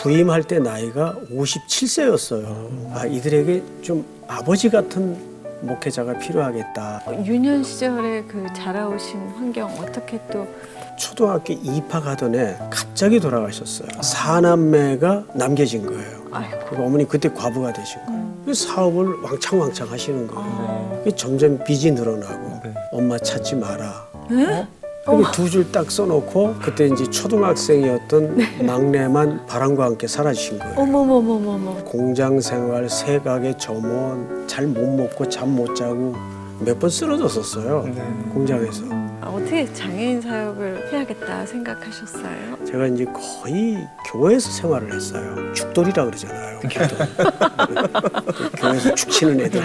부임할 때 나이가 57세였어요. 아, 이들에게 좀 아버지 같은 목회자가 필요하겠다. 유년 시절에 그 자라오신 환경 어떻게 또 초등학교 입학하던 해 갑자기 돌아가셨어요. 사남매가 남겨진 거예요. 그리고 어머니 그때 과부가 되신 거예요. 사업을 왕창왕창 하시는 거예요. 점점 빚이 늘어나고 엄마 찾지 마라. 두 줄 딱 써놓고 그때 이제 초등학생이었던 막내만 바람과 함께 사라지신 거예요. 어머머머머머. 공장 생활, 새가게 점원, 잘 못 먹고 잠 못 자고 몇 번 쓰러졌었어요. 공장에서. 어떻게 장애인 사역을 해야겠다 생각하셨어요? 제가 이제 거의 교회에서 생활을 했어요. 죽돌이라 그러잖아요. 교회에서 죽치는 애들.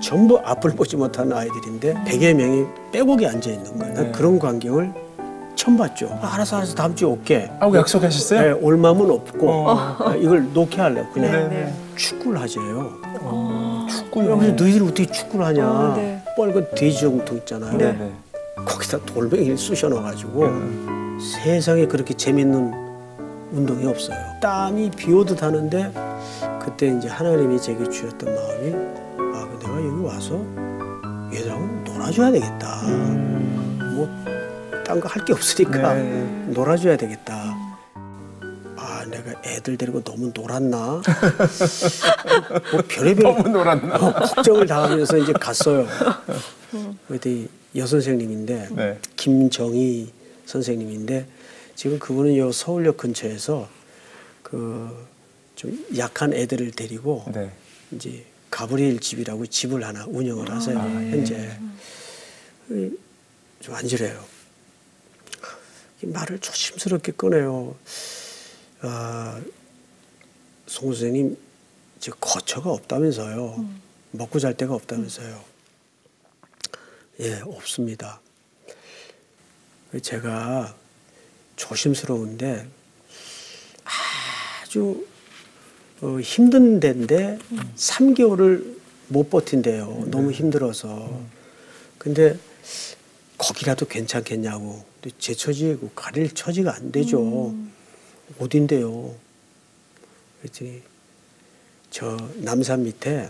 전부 앞을 보지 못하는 아이들인데 100여 명이 빼곡히 앉아 있는 거예요. 난 그런 광경을 처음 봤죠. 알아서 다음 주에 올게 하고 약속하셨어요? 네, 올 마음은 없고 이걸 놓게 하려고 그냥 축구를 하재요. 축구요? 그래서 너희들이 어떻게 축구를 하냐. 빨간 돼지정통 있잖아요. 거기다 돌멩이를 쑤셔 넣어가지고 세상에 그렇게 재밌는 운동이 없어요. 땀이 비 오듯 하는데 그때 이제 하나님이 제게 주셨던 마음이 내가 여기 와서 얘들하고 놀아줘야 되겠다. 뭐 딴 거 할 게 없으니까 놀아줘야 되겠다. 내가 애들 데리고 너무 놀았나? 뭐 별의별 너무 놀았나? 걱정을 당하면서 이제 갔어요. 그때 여선생님인데 김정희 선생님인데 지금 그분은 요 서울역 근처에서 그 좀 약한 애들을 데리고 이제 가브리엘 집이라고 집을 하나 운영을 하세요. 현재 좀 안절해요. 말을 조심스럽게 꺼내요. 송 선생님 저 거처가 없다면서요. 먹고 잘 데가 없다면서요. 예, 없습니다. 제가 조심스러운데 아주 힘든 데인데 3개월을 못 버틴대요. 너무 힘들어서. 근데 거기라도 괜찮겠냐고. 근데 제 처지고 가릴 처지가 안 되죠. 어딘데요? 그랬더니 저 남산 밑에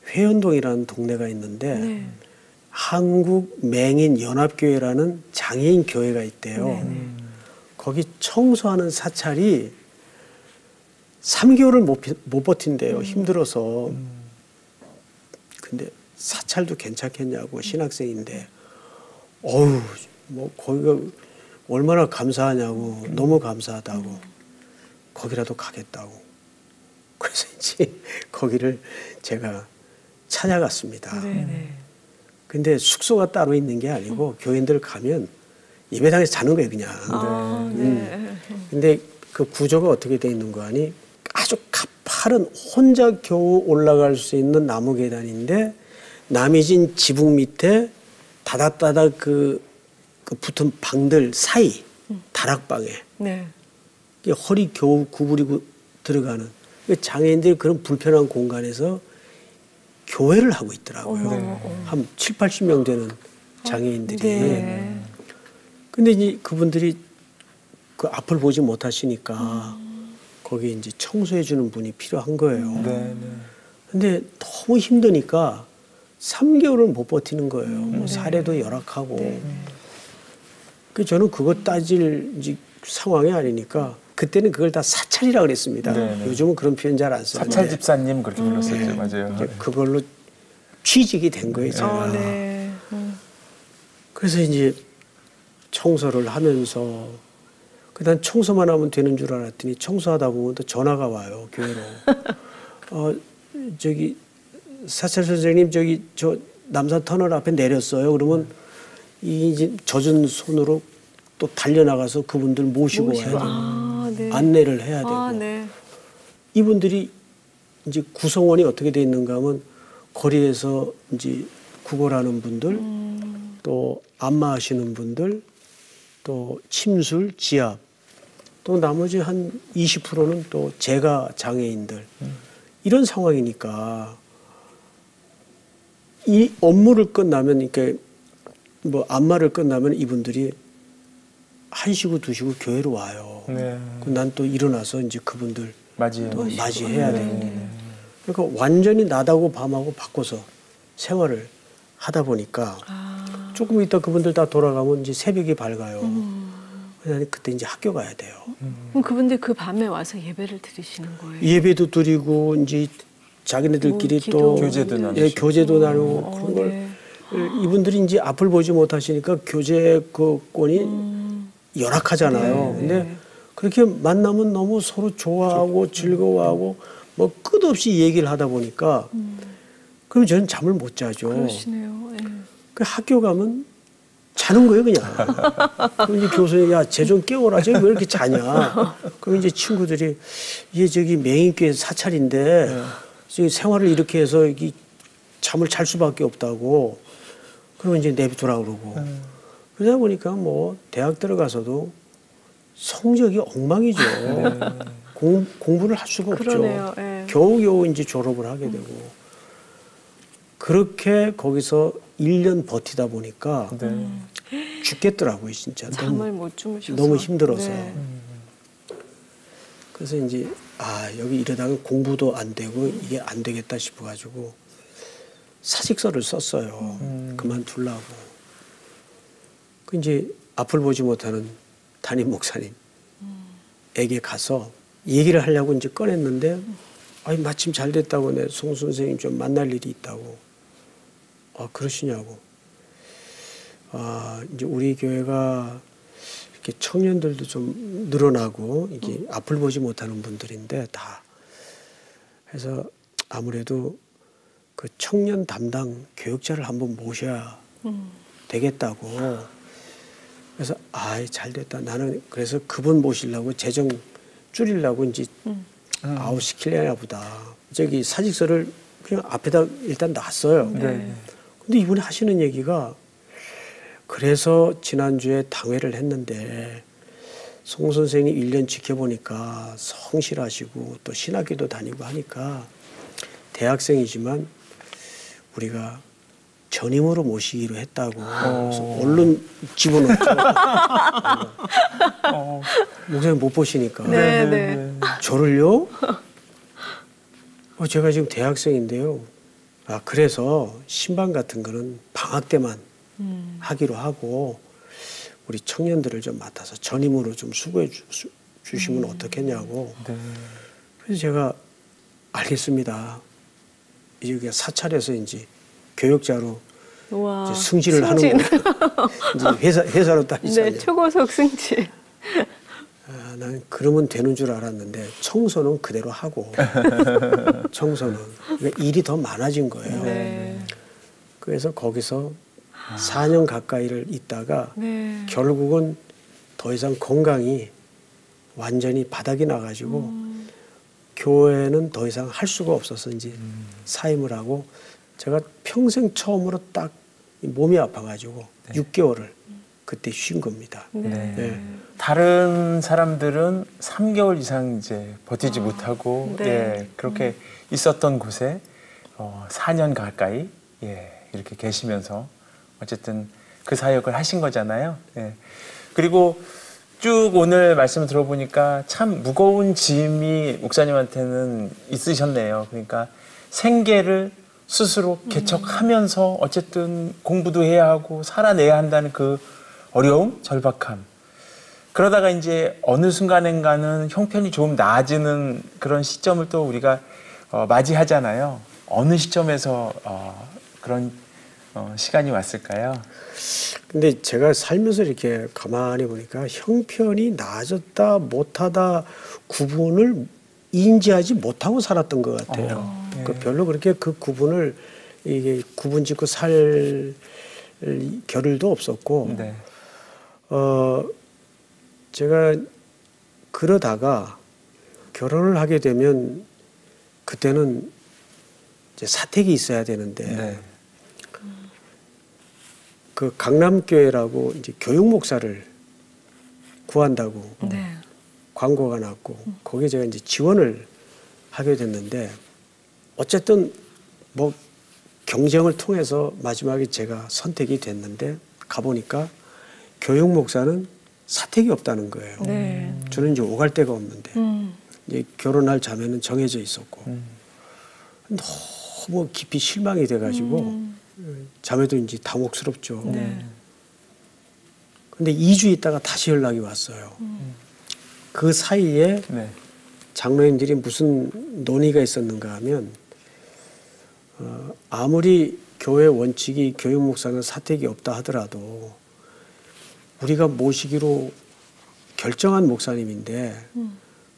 회원동이라는 동네가 있는데 한국 맹인 연합교회라는 장애인 교회가 있대요. 거기 청소하는 사찰이 3개월을 못 버틴대요. 힘들어서. 근데 사찰도 괜찮겠냐고 신학생인데 어우 뭐 거기가 얼마나 감사하냐고 너무 감사하다고 거기라도 가겠다고. 그래서 이제 거기를 제가 찾아갔습니다. 근데 숙소가 따로 있는 게 아니고 교인들 가면 예배당에서 자는 거예요 그냥. 근데 그 구조가 어떻게 돼 있는 거 아니? 아주 가파른 혼자 겨우 올라갈 수 있는 나무 계단인데 남이진 지붕 밑에 다닥다닥 그 붙은 방들 사이 다락방에 허리 겨우 구부리고 들어가는 장애인들이 그런 불편한 공간에서 교회를 하고 있더라고요. 한 7, 80명 되는 장애인들이. 근데 이제 그분들이 그 앞을 보지 못하시니까 거기 이제 청소해 주는 분이 필요한 거예요. 근데 너무 힘드니까 3개월을 못 버티는 거예요. 뭐 사례도 열악하고. 그 저는 그거 따질 이제 상황이 아니니까 그때는 그걸 다 사찰이라 그랬습니다. 요즘은 그런 표현 잘 안 쓰는데. 사찰 집사님 그렇게 불렀었죠. 맞아요. 그걸로 취직이 된 거예요, 제가. 그래서 이제 청소를 하면서 그다음 청소만 하면 되는 줄 알았더니 청소하다 보면 또 전화가 와요, 교회로. 저기 사찰 선생님 저기 저 남산 터널 앞에 내렸어요. 그러면 이제 젖은 손으로 또 달려나가서 그분들 모시고 와야 되고 안내를 해야 되고 이분들이 이제 구성원이 어떻게 돼 있는가 하면 거리에서 이제 구걸하는 분들 또 안마하시는 분들 또 침술, 지압 또 나머지 한 20%는 또 재가 장애인들 이런 상황이니까 이 업무를 끝나면 이렇게 뭐 안마를 끝나면 이분들이 1시고 2시고 교회로 와요. 네. 난 또 일어나서 이제 그분들 맞이해요. 또 맞이해야 네. 되는데. 그러니까 완전히 낮하고 밤하고 바꿔서 생활을 하다 보니까 조금 있다 그분들 다 돌아가면 이제 새벽이 밝아요. 그냥 그때 이제 학교 가야 돼요. 그럼 그분들 그 밤에 와서 예배를 드리시는 거예요? 예배도 드리고 이제 자기네들끼리 기도, 또 교제도 예, 나누시고. 교제도 나누고 그런 걸 네. 이분들이 이제 앞을 보지 못하시니까 교제 그권이 열악하잖아요. 네, 근데 네. 그렇게 만나면 너무 서로 좋아하고 즐거워하고 뭐 끝없이 얘기를 하다 보니까 그럼 저는 잠을 못 자죠. 그러시네요. 예. 그 학교 가면 자는 거예요, 그냥. 그럼 이제 교수님, 야, 쟤 좀 깨워라. 쟤 왜 이렇게 자냐. 그럼 이제 친구들이, 얘 저기 맹인교회 사찰인데, 저기 생활을 이렇게 해서 이 잠을 잘 수밖에 없다고. 그러면 이제 내비두라 그러고. 그러다 보니까 뭐, 대학 들어가서도 성적이 엉망이죠. 공부를 할 수가 없죠. 그러네요. 예. 겨우겨우 이제 졸업을 하게 되고. 그렇게 거기서 1년 버티다 보니까 네. 죽겠더라고요, 진짜. 잠을 못 주무셔서. 너무 힘들어서. 네. 그래서 이제 여기 이러다가 공부도 안 되고 이게 안 되겠다 싶어가지고 사직서를 썼어요. 그만두려고. 그 이제 앞을 보지 못하는 담임 목사님에게 가서 얘기를 하려고 이제 꺼냈는데 마침 잘 됐다고 내 송 선생님 좀 만날 일이 있다고. 그러시냐고. 이제 우리 교회가 이렇게 청년들도 좀 늘어나고 이게 앞을 보지 못하는 분들인데 다. 그래서 아무래도 그 청년 담당 교육자를 한번 모셔야 되겠다고. 그래서 잘 됐다. 나는 그래서 그분 모시려고 재정 줄이려고 이제 아웃시키려나 보다. 저기 사직서를 그냥 앞에다 일단 놨어요. 네. 근데 이분이 하시는 얘기가 그래서 지난주에 당회를 했는데 송 선생님 1년 지켜보니까 성실하시고 또 신학교도 다니고 하니까 대학생이지만 우리가 전임으로 모시기로 했다고. 그래서 얼른 집어넣죠. 목사님 못 보시니까. 네, 네. 저를요? 제가 지금 대학생인데요. 그래서 신방 같은 거는 방학 때만 하기로 하고 우리 청년들을 좀 맡아서 전임으로 좀 수고해 주시면 어떻겠냐고. 네. 그래서 제가 알겠습니다. 이게 사찰에서 이제 교육자로 우와, 이제 승진을 하는 거. 이제 회사로 다니잖아요. 네, 초고속 승진. 난 그러면 되는 줄 알았는데 청소는 그대로 하고 청소는 그러니까 일이 더 많아진 거예요. 네. 그래서 거기서 4년 가까이를 있다가 네. 결국은 더 이상 건강이 완전히 바닥이 나가지고 교회는 더 이상 할 수가 없어서 이제 사임을 하고 제가 평생 처음으로 딱 몸이 아파가지고 6개월을 그때 쉰 겁니다. 네. 네. 다른 사람들은 3개월 이상 이제 버티지 못하고 네. 예, 그렇게 있었던 곳에 4년 가까이 이렇게 계시면서 어쨌든 그 사역을 하신 거잖아요. 예. 그리고 쭉 오늘 말씀을 들어보니까 참 무거운 짐이 목사님한테는 있으셨네요. 그러니까 생계를 스스로 개척하면서 어쨌든 공부도 해야 하고 살아내야 한다는 그 어려움, 절박함. 그러다가 이제 어느 순간인가는 형편이 좀 나아지는 그런 시점을 또 우리가 맞이하잖아요. 어느 시점에서 그런 시간이 왔을까요? 근데 제가 살면서 이렇게 가만히 보니까 형편이 나아졌다 못하다 구분을 인지하지 못하고 살았던 것 같아요. 그 별로 그렇게 그 구분을 이게 구분짓고 살 겨를도 없었고, 네. 제가 그러다가 결혼을 하게 되면 그때는 이제 사택이 있어야 되는데 네. 그 강남교회라고 이제 교육 목사를 구한다고 네. 광고가 났고 거기에 제가 이제 지원을 하게 됐는데 어쨌든 뭐 경쟁을 통해서 마지막에 제가 선택이 됐는데 가보니까 교육 목사는 사택이 없다는 거예요. 네. 저는 이제 오갈 데가 없는데 이제 결혼할 자매는 정해져 있었고 너무 깊이 실망이 돼가지고 자매도 이제 당혹스럽죠. 네. 근데 2주 있다가 다시 연락이 왔어요. 그 사이에 네. 장로님들이 무슨 논의가 있었는가 하면 아무리 교회 원칙이 교육 목사는 사택이 없다 하더라도 우리가 모시기로 결정한 목사님인데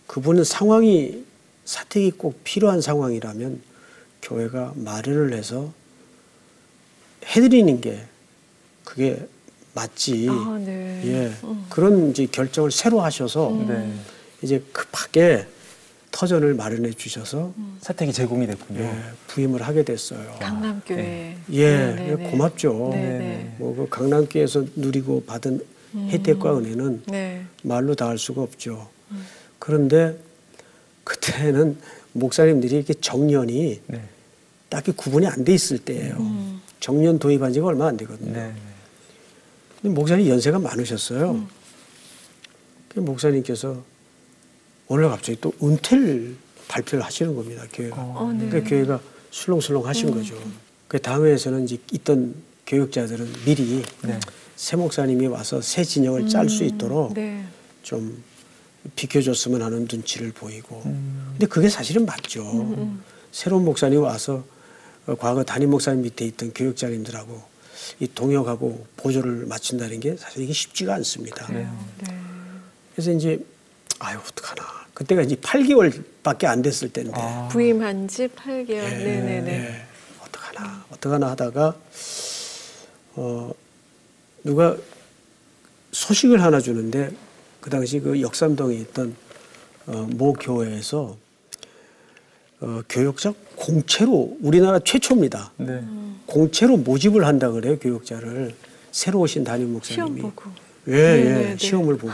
그분은 상황이 사택이 꼭 필요한 상황이라면 교회가 마련을 해서 해드리는 게 그게 맞지. 아, 네. 예, 그런 이제 결정을 새로 하셔서 네. 이제 급하게 터전을 마련해 주셔서 사택이 제공이 됐군요. 예, 부임을 하게 됐어요. 강남교회. 예, 네, 네. 고맙죠. 네, 뭐 그 강남교회에서 누리고 받은 혜택과 은혜는 네. 말로 다 할 수가 없죠. 그런데 그때는 목사님들이 이렇게 정년이 네. 딱히 구분이 안 돼 있을 때예요. 정년 도입한 지가 얼마 안 되거든요. 네. 근데 목사님 연세가 많으셨어요. 그 목사님께서 오늘 갑자기 또 은퇴를 발표를 하시는 겁니다. 교회가. 네. 그러니까 교회가 술렁술렁 하신 거죠. 그 다음에서는 이제 있던 교육자들은 미리 네. 새 목사님이 와서 새 진영을 짤 수 있도록 네. 좀 비켜줬으면 하는 눈치를 보이고. 근데 그게 사실은 맞죠. 새로운 목사님이 와서 과거 담임 목사님 밑에 있던 교육자님들하고 이 동역하고 보조를 맞춘다는 게 사실 이게 쉽지가 않습니다. 네. 그래서 이제 아유 어떡하나. 그때가 이제 8개월밖에 안 됐을 때인데 부임한 지 8개월. 네네네. 예, 어떡하나 하다가 누가 소식을 하나 주는데 그 당시 그 역삼동에 있던 모 교회에서 교육자 공채로 우리나라 최초입니다. 네. 공채로 모집을 한다 그래요. 교육자를 새로 오신 담임 목사님이. 시험 보고. 예, 네네네. 시험을 보고.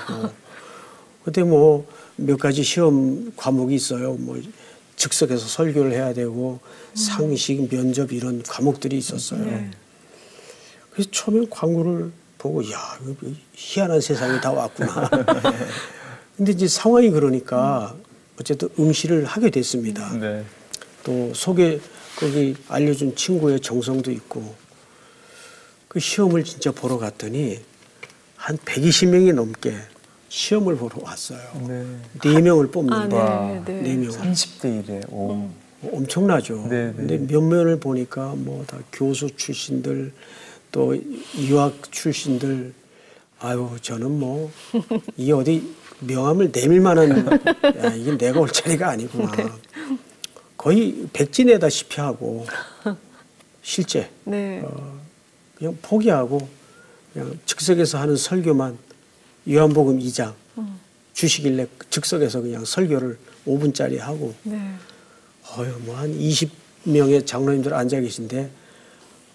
그때 뭐 몇 가지 시험 과목이 있어요. 뭐 즉석에서 설교를 해야 되고 상식, 면접 이런 과목들이 있었어요. 네. 그래서 처음에 광고를 보고 야, 이거 희한한 세상이 다 왔구나. 근데 이제 상황이 그러니까 어쨌든 응시를 하게 됐습니다. 네. 또 거기 알려준 친구의 정성도 있고 그 시험을 진짜 보러 갔더니 한 120명이 넘게 시험을 보러 왔어요. 네. 4명을 뽑는데 아, 네. 4명을. 30대 1에. 오. 엄청나죠. 네, 네. 근데 면면을 보니까 뭐 다 교수 출신들 또 유학 출신들 아유 저는 뭐 이게 어디 명함을 내밀 만한 야 이게 내가 올 자리가 아니구나. 네. 거의 백지내다시피 하고 실제 네. 그냥 포기하고 그냥 즉석에서 하는 설교만 요한복음 2장 주시길래 즉석에서 그냥 설교를 5분짜리 하고 네. 뭐 한 20명의 장로님들 앉아 계신데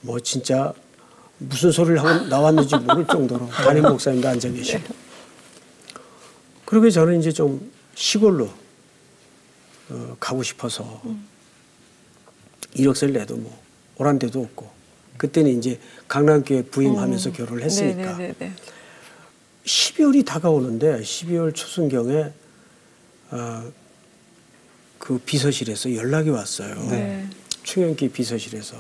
뭐 진짜 무슨 소리를 하고 나왔는지 모를 정도로 담임 목사님도 앉아 계시고 그러게 저는 이제 좀 시골로 가고 싶어서 이력서를 내도 뭐 오란 데도 없고 그때는 이제 강남교회 부임하면서 결혼을 했으니까 네네네. 12월이 다가오는데 12월 초순경에 그 비서실에서 연락이 왔어요. 네. 충현기 비서실에서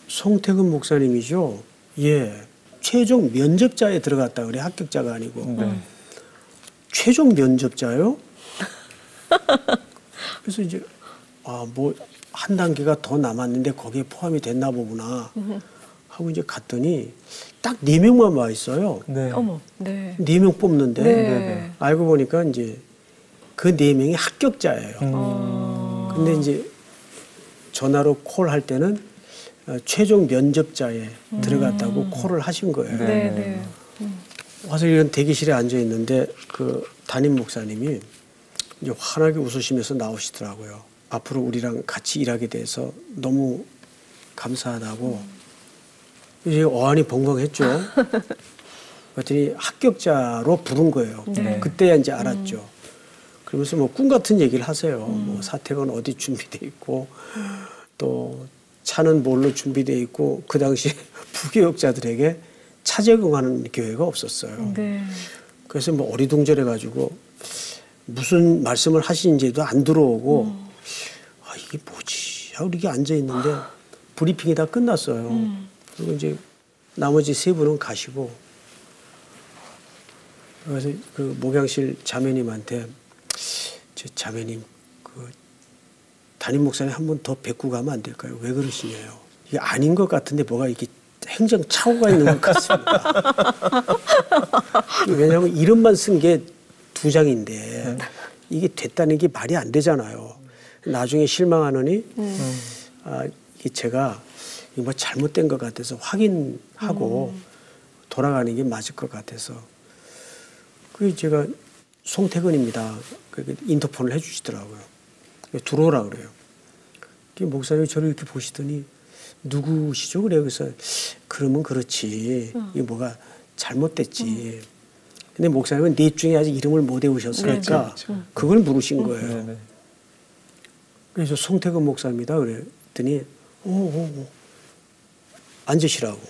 송태근 목사님이죠. 예, 최종 면접자에 들어갔다 그래 합격자가 아니고 네. 최종 면접자요? 그래서 이제 뭐 한 단계가 더 남았는데 거기에 포함이 됐나 보구나 하고 이제 갔더니 딱 4명만 와 있어요. 네. 어머. 네. 4명 뽑는데 네. 알고 보니까 이제 그 4명이 합격자예요. 근데 이제 전화로 콜할 때는 최종 면접자에 들어갔다고 콜을 하신 거예요. 네. 네. 와서 이런 대기실에 앉아 있는데 그 담임 목사님이 이제 환하게 웃으시면서 나오시더라고요. 앞으로 우리랑 같이 일하게 돼서 너무 감사하다고. 이제 어안이 벙벙했죠. 그랬더니 합격자로 부른 거예요. 네. 그때야 이제 알았죠. 그러면서 뭐 꿈 같은 얘기를 하세요. 뭐 사택은 어디 준비돼 있고 또 차는 뭘로 준비돼 있고 그 당시 부교육자들에게 차적응하는 교회가 없었어요. 네. 그래서 뭐 어리둥절해가지고 무슨 말씀을 하시는지도 안 들어오고 아 이게 뭐지 하고 이렇게 앉아 있는데 브리핑이 다 끝났어요. 그리고 이제 나머지 세 분은 가시고 그래서 그 목양실 자매님한테 저 자매님 그 담임 목사님 한 번 더 뵙고 가면 안 될까요? 왜 그러시냐요? 이게 아닌 것 같은데 뭐가 이렇게 행정 착오가 있는 것 같습니다. 왜냐하면 이름만 쓴 게 2장인데 이게 됐다는 게 말이 안 되잖아요. 나중에 실망하느니 아, 이게 제가 이거 뭐 잘못된 것 같아서 확인하고 돌아가는 게 맞을 것 같아서 그 제가 송태근입니다. 그 인터폰을 해주시더라고요. 들어오라 그래요. 그 목사님이 저를 이렇게 보시더니 누구시죠? 그래요. 그래서 그러면 그렇지. 이게 뭐가 잘못됐지. 근데 목사님은 넷 중에 아직 이름을 못 외우셨으니까 그걸 물으신 거예요. 네네. 그래서 송태근 목사입니다. 그랬더니 오. 앉으시라고.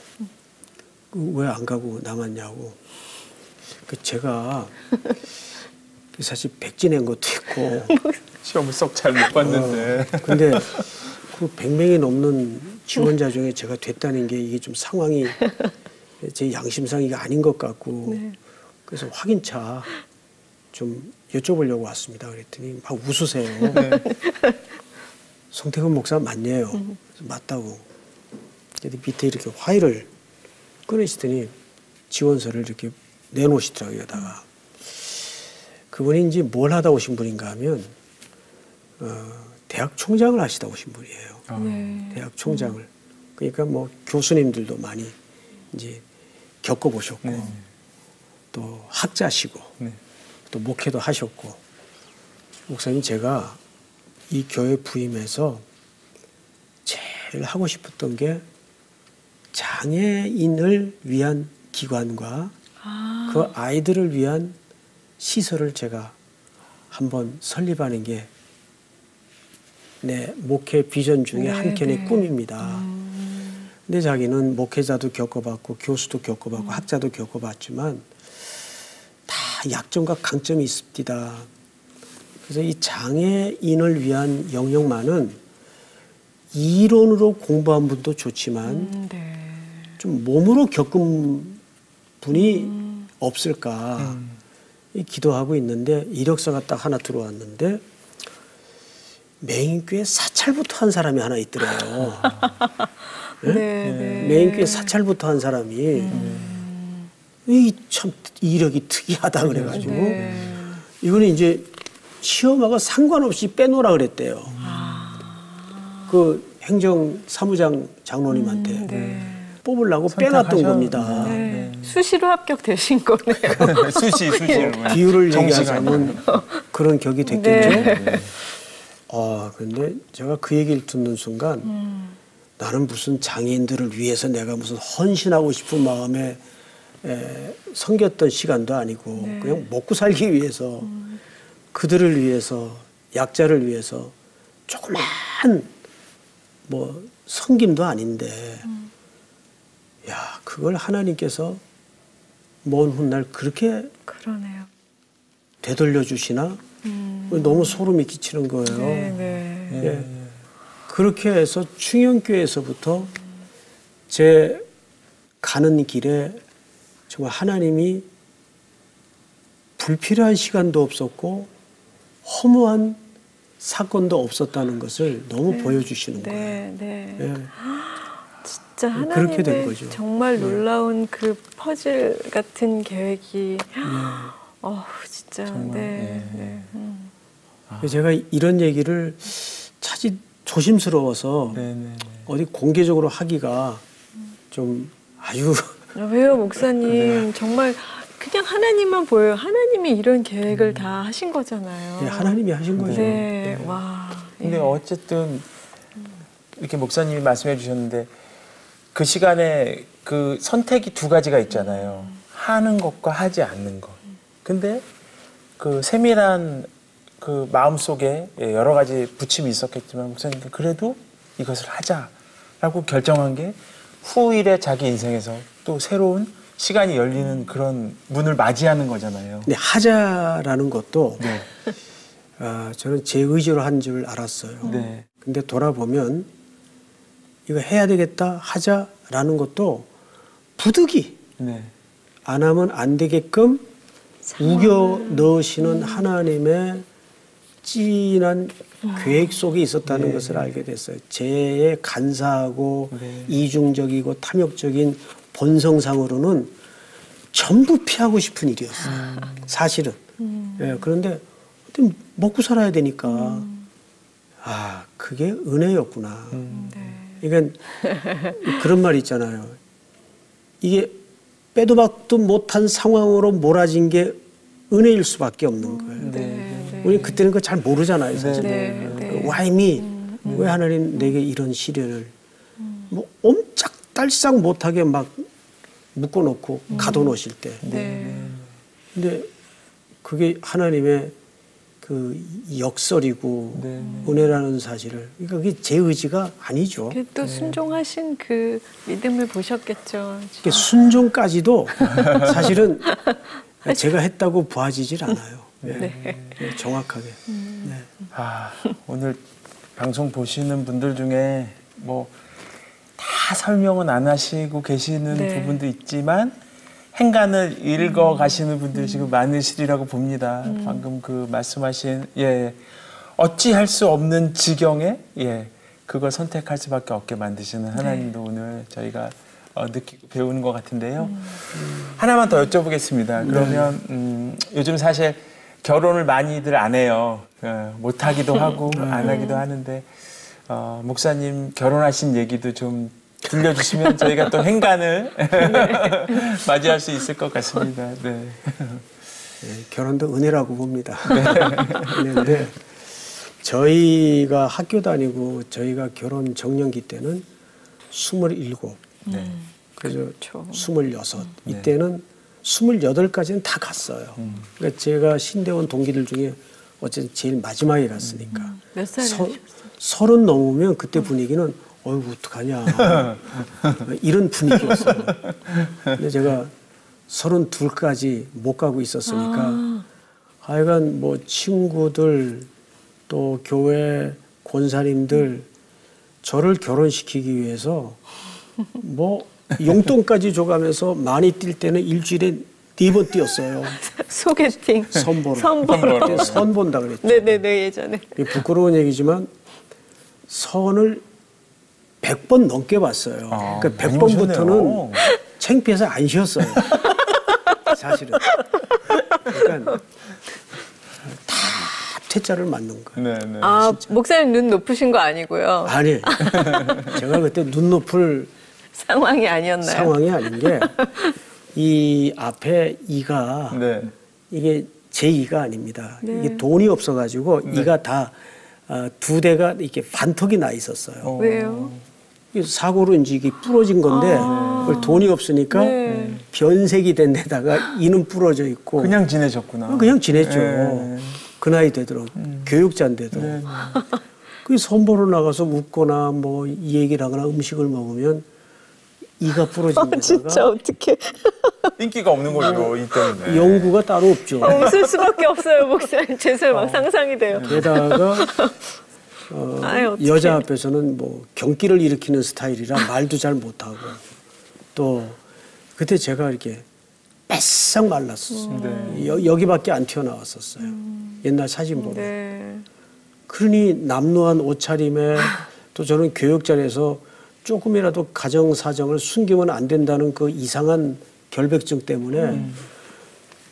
왜 안 가고 남았냐고. 그 제가 사실 백지낸 것도 있고 시험을 썩 잘 못 봤는데. 근데 그 100명이 넘는 지원자 중에 제가 됐다는 게 이게 좀 상황이 제 양심상 이게 아닌 것 같고 네. 그래서 확인차 좀 여쭤보려고 왔습니다. 그랬더니 막 웃으세요. 송태근 목사 맞네요. 그래서 맞다고. 근데 밑에 이렇게 파일을 꺼내시더니 지원서를 이렇게 내놓으시더라고요. 여기다가. 그분이 이제 뭘 하다 오신 분인가 하면 대학 총장을 하시다 오신 분이에요. 네. 대학 총장을. 그러니까 뭐 교수님들도 많이 이제 겪어보셨고 네. 또 학자시고 네. 또 목회도 하셨고 목사님 제가 이 교회 부임해서 제일 하고 싶었던 게 장애인을 위한 기관과 그 아이들을 위한 시설을 제가 한번 설립하는 게 내 목회 비전 중에 네, 한 켠의 네. 꿈입니다. 근데 자기는 목회자도 겪어봤고 교수도 겪어봤고 학자도 겪어봤지만 다 약점과 강점이 있습니다. 그래서 이 장애인을 위한 영역만은 이론으로 공부한 분도 좋지만 네. 좀 몸으로 겪은 분이 없을까 이 기도하고 있는데 이력서가 딱 하나 들어왔는데 메인교회 사찰부터 한 사람이 하나 있더래요. 네. 네. 메인교회 사찰부터 한 사람이 이 참 이력이 특이하다 그래가지고 네. 이거는 이제 시험하고 상관없이 빼놓으라 그랬대요. 그 행정사무장 장로님한테 네. 뽑으려고 빼놨던 선택하셔- 겁니다. 네. 수시로 합격되신 거네요. 수시로. 비율을 정시가 얘기하자면 그런 격이 됐겠죠. 네. 근데 제가 그 얘기를 듣는 순간 나는 무슨 장애인들을 위해서 내가 무슨 헌신하고 싶은 마음에 섬겼던 시간도 아니고 네. 그냥 먹고 살기 위해서 그들을 위해서 약자를 위해서 조그만 뭐 섬김도 아닌데 야 그걸 하나님께서 먼 훗날 그렇게 그러네요. 되돌려 주시나 너무 소름이 끼치는 거예요. 네. 네. 예. 그렇게 해서 충영교회에서부터 제 가는 길에 정말 하나님이 불필요한 시간도 없었고 허무한 사건도 없었다는 것을 너무 보여주시는 거예요. 네. 네. 예. 진짜 그렇게 된 하나님의 거죠. 정말 네. 놀라운 그 퍼즐 같은 계획이 진짜 정말, 네. 예, 예. 제가 이런 얘기를 차지 조심스러워서 네네. 어디 공개적으로 하기가 좀 아주 왜요, 목사님? 정말 그냥 하나님만 보여요. 하나님이 이런 계획을 다 하신 거잖아요. 예, 하나님이 하신 거죠. 네. 와. 근데 예. 어쨌든 이렇게 목사님이 말씀해 주셨는데 그 시간에 그 선택이 두 가지가 있잖아요. 하는 것과 하지 않는 것. 근데 그 세밀한 그 마음속에 여러 가지 부침이 있었겠지만 목사님 그래도 이것을 하자라고 결정한 게 후일의 자기 인생에서 또 새로운 시간이 열리는 그런 문을 맞이하는 거잖아요. 근데 하자라는 것도 네. 저는 제 의지로 한 줄 알았어요. 네. 근데 돌아보면 이거 해야 되겠다 하자라는 것도 부득이 네. 안 하면 안 되게끔 우겨 넣으시는 하나님의 진한 계획 속에 있었다는 네. 것을 알게 됐어요. 제 간사하고 네. 이중적이고 탐욕적인 본성상으로는 전부 피하고 싶은 일이었어요. 사실은. 예, 그런데 먹고 살아야 되니까 그게 은혜였구나. 그러니까 그런 말 있잖아요. 이게 빼도 박도 못한 상황으로 몰아진 게 은혜일 수밖에 없는 거예요. 네. 우리 그때는 그거 잘 모르잖아요, 사실. 네. Why me? 왜 하나님 내게 이런 시련을 뭐 옴짝달싹 못하게 막 묶어놓고 가둬놓으실 때. 네. 근데 그게 하나님의 그 역설이고 네. 은혜라는 사실을, 그러니까 그게 제 의지가 아니죠. 또 순종하신 그 믿음을 보셨겠죠. 그러니까 순종까지도 사실은 제가 했다고 보아지질 않아요. 네. 정확하게. 네. 오늘 방송 보시는 분들 중에 뭐 다 설명은 안 하시고 계시는 네. 부분도 있지만 행간을 읽어 가시는 분들이 지금 많으시리라고 봅니다. 방금 그 말씀하신 어찌할 수 없는 지경에 그걸 선택할 수밖에 없게 만드시는 하나님도 오늘 저희가 느끼고 배우는 것 같은데요. 하나만 더 여쭤보겠습니다. 그러면 요즘 사실 결혼을 많이들 안 해요. 못 하기도 하고 안 하기도 하는데 목사님 결혼하신 얘기도 좀 들려주시면 저희가 또 행간을 맞이할 수 있을 것 같습니다. 네. 결혼도 은혜라고 봅니다. 은혜인데 저희가 학교 다니고 저희가 결혼 정년기 때는 27, 그래서 그렇죠. 26, 이때는 28까지는 다 갔어요. 그러니까 제가 신대원 동기들 중에 어쨌든 제일 마지막에 갔으니까. 몇 살이셨어요? 30 넘으면 그때 분위기는 어이구 어떡하냐 이런 분위기였어요. 근데 제가 32까지 못 가고 있었으니까 하여간 뭐 친구들 또 교회 권사님들 저를 결혼시키기 위해서 뭐 용돈까지 줘가면서 많이 뛸 때는 일주일에 4번 뛰었어요. 소개팅. 선보러. 선보러. 그때 선 본다 그랬죠. 네네네, 예전에. 부끄러운 얘기지만 선을 100번 넘게 봤어요. 그러니까 많이 100번부터는 보셨네요. 창피해서 안 쉬었어요. 사실은. 그러니까 다 퇴짜를 맞는 거예요. 네. 목사님 눈 높으신 거 아니고요. 아니, 제가 그때 눈 높을 상황이 아니었나요? 상황이 아닌 게 이 앞에 이가 이게 제 이가 아닙니다. 이게 돈이 없어가지고 이가 다 2대가 이렇게 반턱이 나 있었어요. 왜요? 사고로 이제 이게 부러진 건데 그걸 돈이 없으니까 변색이 된 데다가 이는 부러져 있고 그냥 지내셨구나. 그냥 지냈죠. 그 나이 되도록 교육자인데도. 그 선보러 나가서 웃거나 뭐 이 얘기를 하거나 음식을 먹으면 이가 부러진 데다가 진짜 어떡해. 인기가 없는 거죠, 이 때문에. 연구가 따로 없죠. 웃을 수밖에 없어요, 목사님. 제설 막 상상이 돼요. 게다가 아유, 어떡해. 여자 앞에서는 뭐 경기를 일으키는 스타일이라 말도 잘 못하고 또 그때 제가 이렇게 빼싹 말랐었어요. 여기밖에 안 튀어나왔었어요. 옛날 사진 보면. 네. 그러니 남루한 옷차림에 또 저는 교육자리에서 조금이라도 가정 사정을 숨기면 안 된다는 그 이상한 결백증 때문에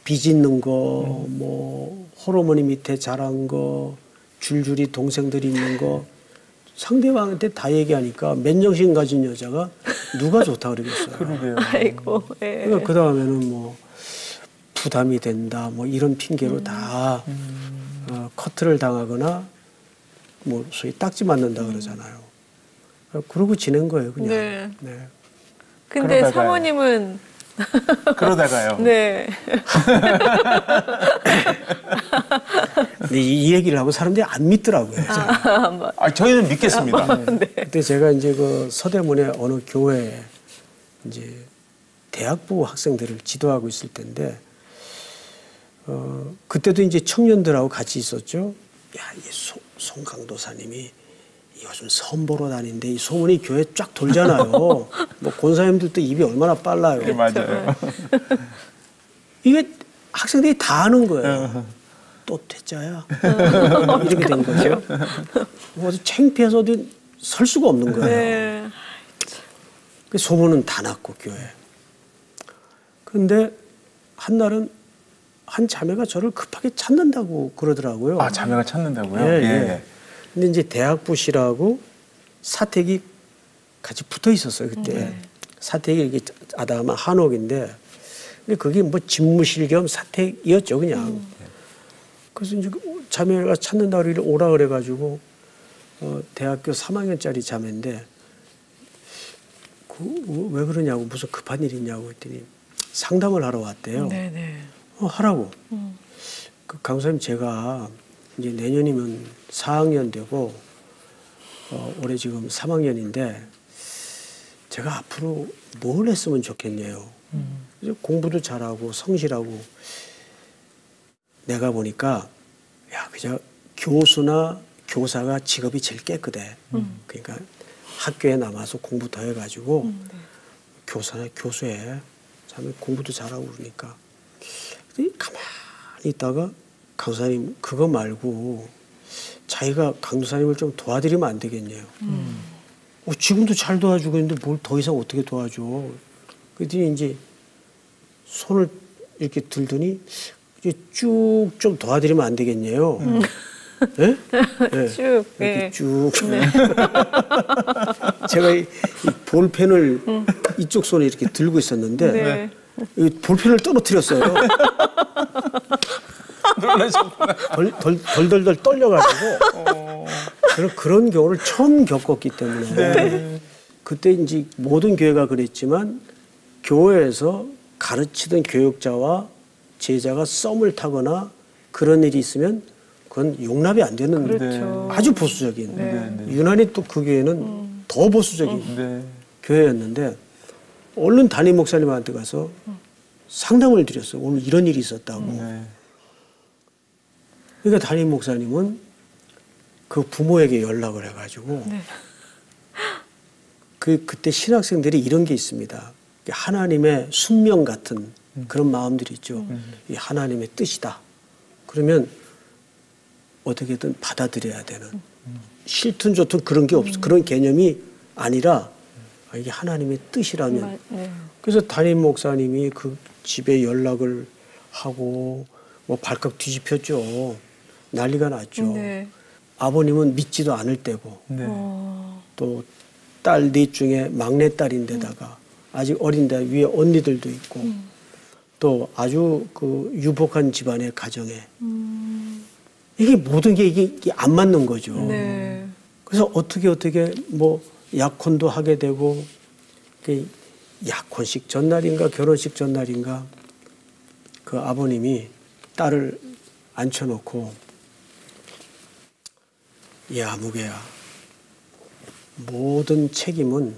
빚있는 거, 뭐 호르몬이 밑에 자란 거, 줄줄이 동생들이 있는 거 상대방한테 다 얘기하니까 맨정신 가진 여자가 누가 좋다 그러겠어요. 그러게요. 아이고. 예. 그러니까 그 다음에는 뭐 부담이 된다, 뭐 이런 핑계로 다 커트를 당하거나 뭐 소위 딱지 맞는다 그러잖아요. 그러고 지낸 거예요, 그냥. 네. 네. 근데 그러다가요. 사모님은 그러다가요. 네. 근데 이 얘기를 하고 사람들이 안 믿더라고요. 저희는 믿겠습니다. 그때 제가 이제 그 서대문의 어느 교회에 이제 대학부 학생들을 지도하고 있을 때인데 그때도 이제 청년들하고 같이 있었죠. 야, 이 송강도사님이 요즘 선보러 다니는데 이 소문이 교회 쫙 돌잖아요. 뭐 권사님들도 입이 얼마나 빨라요. 네, 맞아요. 이게 학생들이 다 아는 거예요. 또 퇴짜야. 이렇게 된 거죠. 어디 창피해서 어디 설 수가 없는 거예요. 네. 그 소문은 다 났고 교회에. 그런데 한날은 한 자매가 저를 급하게 찾는다고 그러더라고요. 아, 자매가 찾는다고요? 예, 예. 근데 이제 대학부실하고 사택이 같이 붙어 있었어요, 그때. 사택이 이렇게 아담한 한옥인데, 근데 그게 뭐 집무실 겸 사택이었죠, 그냥. 그래서 이제 자매가 찾는다고 오라 그래가지고, 대학교 3학년짜리 자매인데, 왜 그러냐고, 무슨 급한 일 있냐고 했더니 상담을 하러 왔대요. 네네. 하라고. 그 강사님, 제가 이제 내년이면 4학년 되고 올해 지금 3학년인데 제가 앞으로 뭘 했으면 좋겠냐요. 그래서 공부도 잘하고 성실하고 내가 보니까 야, 그저 교수나 교사가 직업이 제일 깨끗해. 그러니까 학교에 남아서 공부 더 해가지고 교사나 교수해. 참 공부도 잘하고 그러니까. 가만히 있다가 강사님 그거 말고 자기가 강도사님을 좀 도와드리면 안 되겠냐요. 지금도 잘 도와주고 있는데 뭘 더 이상 어떻게 도와줘. 그랬더니 이제 손을 이렇게 들더니 이제 쭉 좀 도와드리면 안 되겠냐요. 네? 네. 쭉. 이렇게 네. 쭉. 제가 이 볼펜을 이쪽 손에 이렇게 들고 있었는데 네. 이 볼펜을 떨어뜨렸어요. 놀라셨구나. 덜덜덜 떨려가지고 그런 경우를 처음 겪었기 때문에 네. 그때 이제 모든 교회가 그랬지만 교회에서 가르치던 교육자와 제자가 썸을 타거나 그런 일이 있으면 그건 용납이 안 되는 그렇죠. 아주 보수적인 네. 유난히 또 그 교회는 더 보수적인 네. 교회였는데 얼른 담임 목사님한테 가서 상담을 드렸어요. 오늘 이런 일이 있었다고. 네. 그러니까 담임 목사님은 그 부모에게 연락을 해가지고 네. 그때 신학생들이 이런 게 있습니다. 하나님의 순명 같은 그런 마음들이 있죠. 이 하나님의 뜻이다. 그러면 어떻게든 받아들여야 되는 싫든 좋든 그런 게 없어. 그런 개념이 아니라 이게 하나님의 뜻이라면. 네. 그래서 담임 목사님이 그 집에 연락을 하고 뭐 발칵 뒤집혔죠. 난리가 났죠. 네. 아버님은 믿지도 않을 때고 네. 또 딸 넷 중에 막내딸인데다가 아직 어린데 위에 언니들도 있고 또 아주 그 유복한 집안의 가정에 이게 모든 게 이게 안 맞는 거죠. 네. 그래서 어떻게 뭐 약혼도 하게 되고 약혼식 전날인가 결혼식 전날인가 그 아버님이 딸을 앉혀놓고 야 무개야 모든 책임은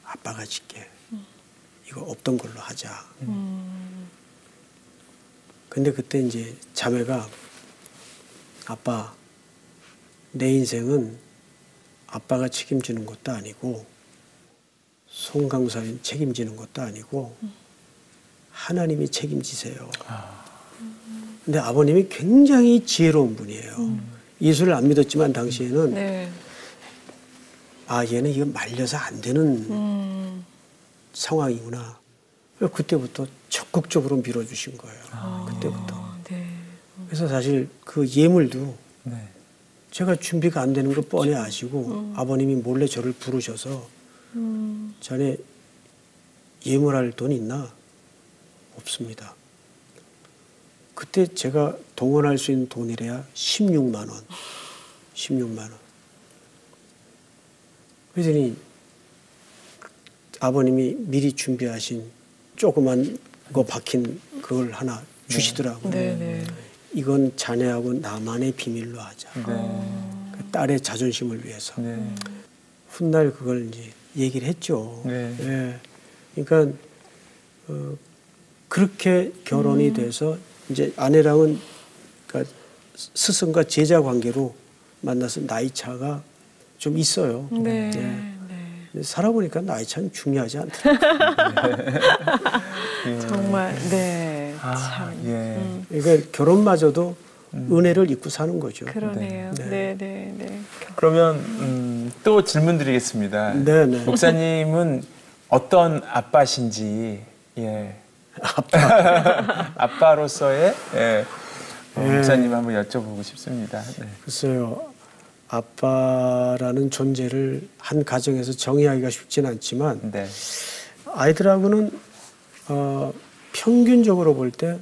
아빠가 질게. 이거 없던 걸로 하자. 근데 그때 이제 자매가 아빠 내 인생은 아빠가 책임지는 것도 아니고 송강사님 책임지는 것도 아니고 하나님이 책임지세요. 근데 아버님이 굉장히 지혜로운 분이에요. 예수를 안 믿었지만 당시에는 네. 얘는 이거 말려서 안 되는 상황이구나. 그때부터 적극적으로 밀어주신 거예요. 그때부터. 네. 그래서 사실 그 예물도 네. 제가 준비가 안 되는 걸 뻔히 아시고 아버님이 몰래 저를 부르셔서 자네 예물할 돈 있나? 없습니다. 그때 제가 동원할 수 있는 돈이래야 16만 원. 16만 원. 그랬더니 아버님이 미리 준비하신 조그만 거 박힌 그걸 하나 주시더라고요. 네. 이건 자네하고 나만의 비밀로 하자. 그 딸의 자존심을 위해서. 훗날 그걸 이제 얘기를 했죠. 네. 예. 그러니까 그렇게 결혼이 돼서 이제 아내랑은 그러니까 스승과 제자 관계로 만나서 나이 차가 좀 있어요. 네. 근데 살아보니까 나이 차는 중요하지 않더라고요. 정말 네. 아, 참. 예. 그러니까 결혼마저도 은혜를 입고 사는 거죠. 그러네요. 네. 네. 그러면 또 질문 드리겠습니다. 네네. 목사님은 어떤 아빠신지, 예. 아빠로서의 예. 목사님 한번 여쭤보고 싶습니다. 네. 글쎄요. 아빠라는 존재를 한 가정에서 정의하기가 쉽진 않지만 네. 아이들하고는 평균적으로 볼 때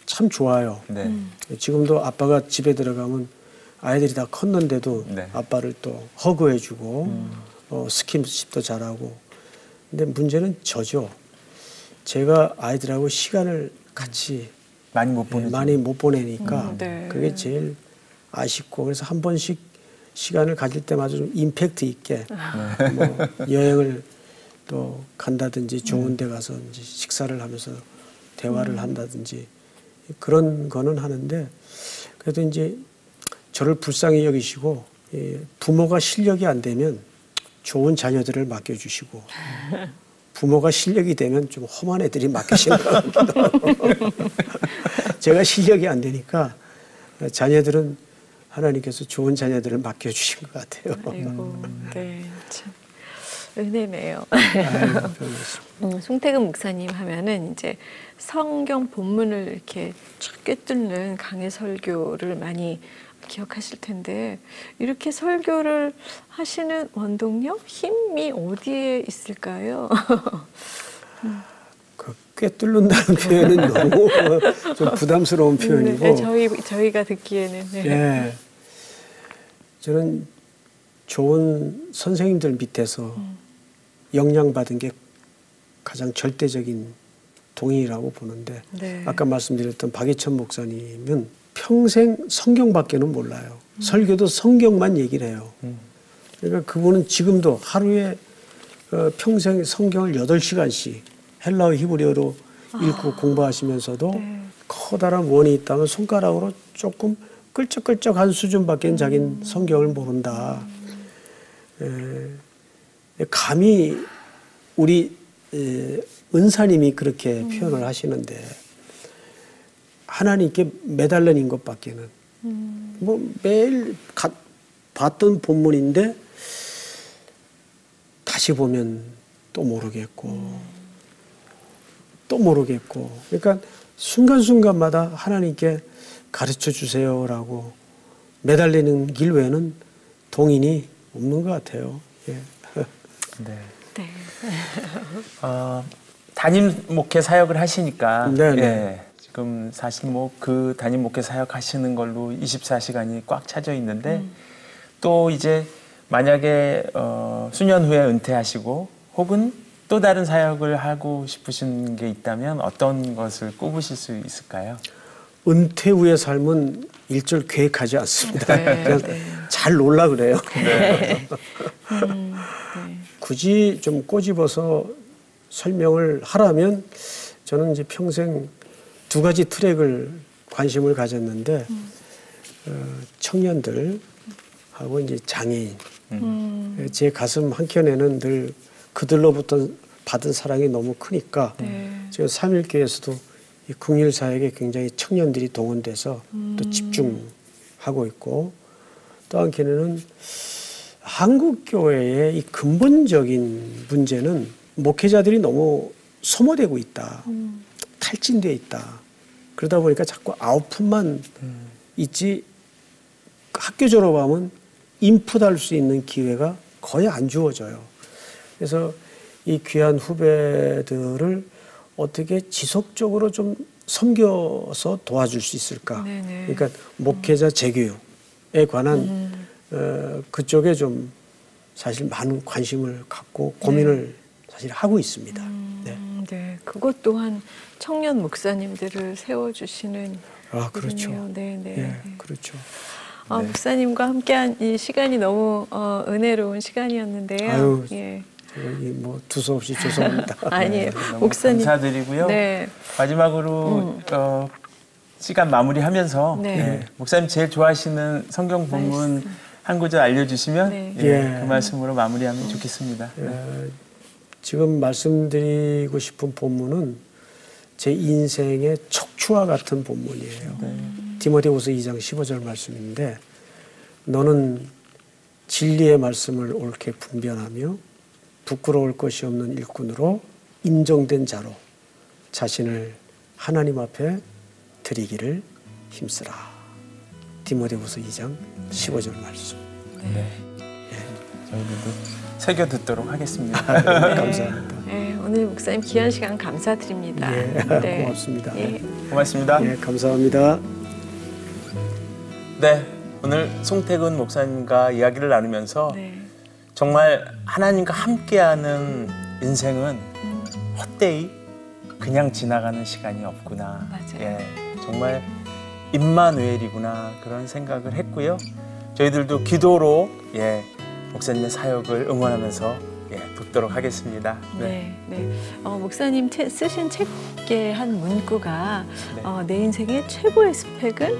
참 좋아요. 네. 지금도 아빠가 집에 들어가면 아이들이 다 컸는데도 네. 아빠를 또 허그해주고 스킨십도 잘하고. 근데 문제는 저죠. 제가 아이들하고 시간을 같이 많이 못 보내죠. 많이 못 보내니까 네. 그게 제일 아쉽고 그래서 한 번씩 시간을 가질 때마다 좀 임팩트 있게 뭐 여행을 또 간다든지 좋은 데 가서 이제 식사를 하면서 대화를 한다든지 그런 거는 하는데 그래도 이제 저를 불쌍히 여기시고 부모가 실력이 안 되면 좋은 자녀들을 맡겨주시고 부모가 실력이 되면 좀 험한 애들이 맡기시는 것 같기도 하고 제가 실력이 안 되니까 자녀들은 하나님께서 좋은 자녀들을 맡겨주신 것 같아요. 아이고, 네, 참 은혜네요. 아유, 송태근 목사님 하면은 이제 성경 본문을 이렇게 쫙 꿰뚫는 강해 설교를 많이 기억하실 텐데 이렇게 설교를 하시는 원동력, 힘이 어디에 있을까요? 그 꿰뚫는다는 표현은 너무 좀 부담스러운 표현이고. 네, 저희가 듣기에는. 네. 예. 저는 좋은 선생님들 밑에서 영향받은 게 가장 절대적인 동의라고 보는데 네. 아까 말씀드렸던 박예천 목사님은 평생 성경밖에는 몰라요. 설교도 성경만 얘기를 해요. 그러니까 그분은 지금도 하루에 평생 성경을 8시간씩 헬라어 히브리어로 읽고 공부하시면서도 네. 커다란 원이 있다면 손가락으로 조금 끌적끌적한 수준밖에 자기는 성경을 모른다. 감히 우리 은사님이 그렇게 표현을 하시는데 하나님께 매달린 것밖에는 뭐 매일 봤던 본문인데 다시 보면 또 모르겠고 또 모르겠고 그러니까 순간순간마다 하나님께 가르쳐 주세요라고 매달리는 길 외에는 동인이 없는 것 같아요. 예. 네. 네. 담임 목회 사역을 하시니까 네네. 예, 지금 사실 뭐 그 담임 목회 사역 하시는 걸로 24시간이 꽉 차져 있는데 또 이제 만약에 수년 후에 은퇴하시고 혹은 또 다른 사역을 하고 싶으신 게 있다면 어떤 것을 꼽으실 수 있을까요? 은퇴 후의 삶은 일절 계획하지 않습니다. 네, 그냥 네. 잘 놀라 그래요. 네. 굳이 좀 꼬집어서 설명을 하라면 저는 이제 평생 두 가지 트랙을 관심을 가졌는데 청년들하고 이제 장애인. 제 가슴 한켠에는 늘 그들로부터 받은 사랑이 너무 크니까 네. 지금 삼일교에서도 이 국률 사역에 굉장히 청년들이 동원돼서 또 집중하고 있고 또 한켠에는 한국 교회의 이 근본적인 문제는 목회자들이 너무 소모되고 있다, 탈진돼 있다. 그러다 보니까 자꾸 아웃풋만 있지 학교 졸업하면 인풋할 수 있는 기회가 거의 안 주어져요. 그래서 이 귀한 후배들을 어떻게 지속적으로 좀 섬겨서 도와줄 수 있을까? 네네. 그러니까 목회자 재교육에 관한 그쪽에 좀 사실 많은 관심을 갖고 고민을 사실 하고 있습니다. 네. 네, 그것 또한 청년 목사님들을 세워주시는 아, 그렇죠. 일이네요. 네, 네. 예, 그렇죠. 목사님과 함께한 이 시간이 너무 은혜로운 시간이었는데요. 아유, 예. 여기 뭐 두서없이 죄송합니다. 아니에요. 너무 목사님. 감사드리고요. 네. 마지막으로 시간 마무리하면서 네. 예, 목사님 제일 좋아하시는 성경 본문 말씀. 한 구절 알려주시면 네. 예, 예. 그 말씀으로 마무리하면 좋겠습니다. 네. 지금 말씀드리고 싶은 본문은 제 인생의 척추와 같은 본문이에요. 디모데후서 2장 15절 말씀인데 너는 진리의 말씀을 옳게 분별하며 부끄러울 것이 없는 일꾼으로 인정된 자로 자신을 하나님 앞에 드리기를 힘쓰라. 디모데후서 2장 15절 말씀. 네. 저희들도 새겨 듣도록 하겠습니다. 감사합니다. 네, 오늘 목사님 귀한 시간 감사드립니다. 예, 고맙습니다. 예. 고맙습니다. 예, 감사합니다. 네, 오늘 송태근 목사님과 이야기를 나누면서 네. 정말 하나님과 함께하는 인생은 헛되이 그냥 지나가는 시간이 없구나. 맞아요. 예, 정말 임마누엘이구나 그런 생각을 했고요. 저희들도 기도로 예, 목사님의 사역을 응원하면서 예, 돕도록 하겠습니다. 네, 네. 목사님 쓰신 책의 한 문구가 네. 내 인생의 최고의 스펙은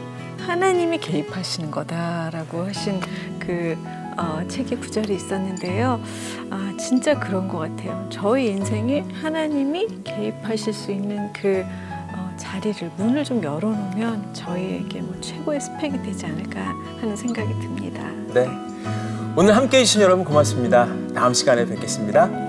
하나님이 개입하시는 거다라고 하신 그 책의 구절이 있었는데요. 진짜 그런 것 같아요. 저희 인생에 하나님이 개입하실 수 있는 그 자리를 문을 좀 열어놓으면 저희에게 뭐 최고의 스펙이 되지 않을까 하는 생각이 듭니다. 네. 오늘 함께해 주신 여러분 고맙습니다. 다음 시간에 뵙겠습니다.